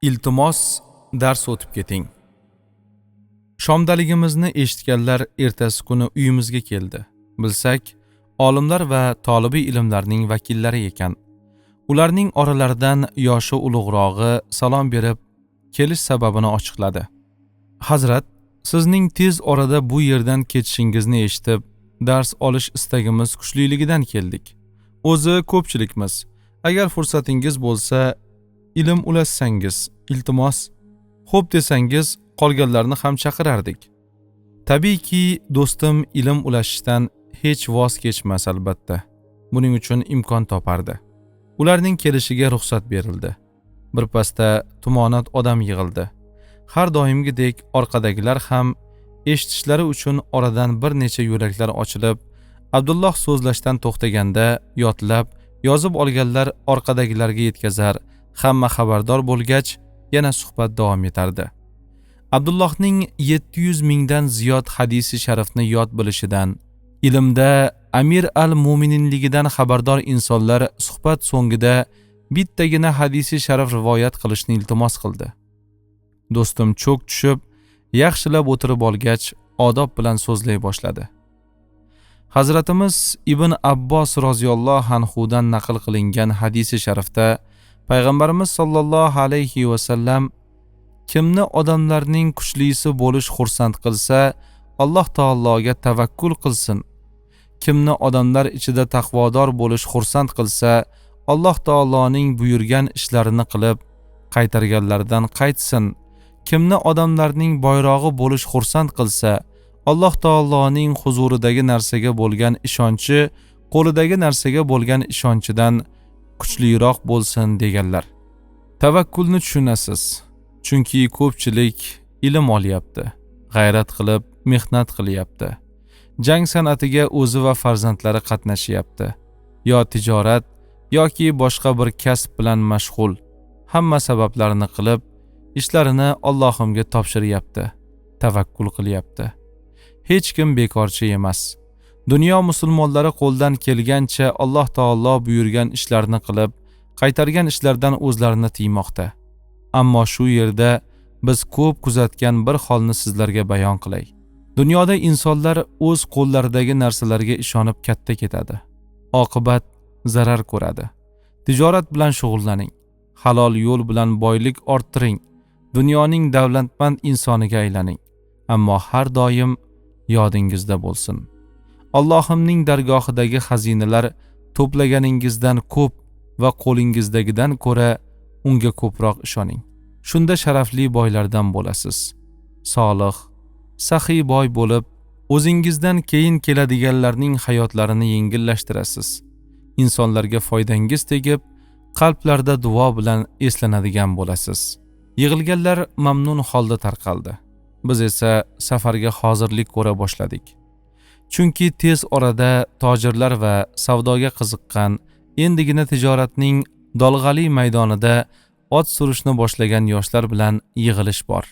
Iltimos, dars o'tib keting. Shomdaligimizni eshitganlar ertasi kuni uyimizga keldi. Bilsak, olimlar va tolibiy ilmlarning vakillari ekan. Ularning oralaridan yoshi ulug'rog'i salom berib, kelish sababini ochiqladi. Hazrat, sizning tez orada bu yerdan ketishingizni eshitib, dars olish istagimiz kuchliligidan keldik. O'zi ko'pchilikmiz. Agar fursatingiz bo'lsa, ilm ulashsangiz, iltimos, xo'p desangiz, qolganlarni ham chaqirardik. Tabiiyki, do'stim ilm ulashishdan hech voz kechmas albatta. Buning uchun imkon topardi. Ularning kelishiga ruxsat berildi. Birpasda tumonat odam yig'ildi. Har doimgidek orqadagilar ham eshitishlari uchun oradan bir necha yo'laklar ochilib, Abdulloh so'zlashdan to'xtaganda yodlab, yozib olganlar orqadagilarga yetkazar, hamma xabardor bo'lgach, yana suhbat davom etardi. Abdullohning 700 mingdan ziyod hadisi sharifni yod bilishidan, ilmda Amir al-Mu'mininligidan xabardor insonlar suhbat so'ngida bittagina hadisi sharif rivoyat qilishni iltimos qildi. Do'stim cho'k tushib, yaxshilab o'tirib olgach, odob bilan so'zlay boshladi. Hazratimiz Ibn Abbos roziyallohu anhudan naql qilingan hadisi sharifda Payg'ambarimiz sollallohu alayhi va sallam kimni odamlarning kuchlisi bo'lish xursand qilsa, Alloh taologa tavakkul qilsin. Kimni odamlar ichida taqvodor bo'lish xursand qilsa, Alloh taoloning buyurgan ishlarini qilib, qaytarganlardan qaytsin. Kimni odamlarning bayrog'i bo'lish xursand qilsa, Alloh taoloning huzuridagi narsaga bo'lgan ishonchi, qo'lidagi narsaga bo'lgan ishonchidan kuchliroq bo'lsin deganlar. Tavakkulni tushunasiz. Chunki ko'pchilik ilm olyapti, g'ayrat qilib, mehnat qilyapti. Jang san'atiga o'zi va farzandlari qatnashyapti. Yo tijorat yoki boshqa bir kasb bilan mashg'ul. Hamma sabablarini qilib, ishlarini Allohimga topshiryapti. Tavakkul qilyapti. Hech kim bekorchi emas. Dunyo musulmonlari qo'ldan kelgancha Alloh taolo buyurgan ishlarni qilib, qaytargan ishlardan o'zlarini tiymoqda. Ammo shu yerda biz ko'p kuzatgan bir holni sizlarga bayon qilay. Dunyoda insonlar o'z qo'llaridagi narsalarga ishonib katta ketadi. Oqibat zarar ko'radi. Tijorat bilan shug'ullaning. Halol yo'l bilan boylik orttiring. Dunyoning davlatmand insoniga aylaning. Ammo har doim yodingizda bo'lsin. Allohimning dargohidagi xazinalar to'plaganingizdan ko'p va qo'lingizdagidan ko'ra unga ko'proq ishoning. Shunda sharafli boylardan bo'lasiz. Solih, saxiy boy bo'lib, o'zingizdan keyin keladiganlarning hayotlarini yengillashtirasiz. Insonlarga foydangiz tegib, qalblarda duo bilan eslanadigan bo'lasiz. Yig'ilganlar mamnun holda tarqaldi. Biz esa safarga hozirlik ko'ra boshladik. Chunki tez orada tojirlar va savdoga qiziqqan, endigina tijoratning dolg'ali maydonida ot surishni boshlagan yoshlar bilan yig'ilish bor.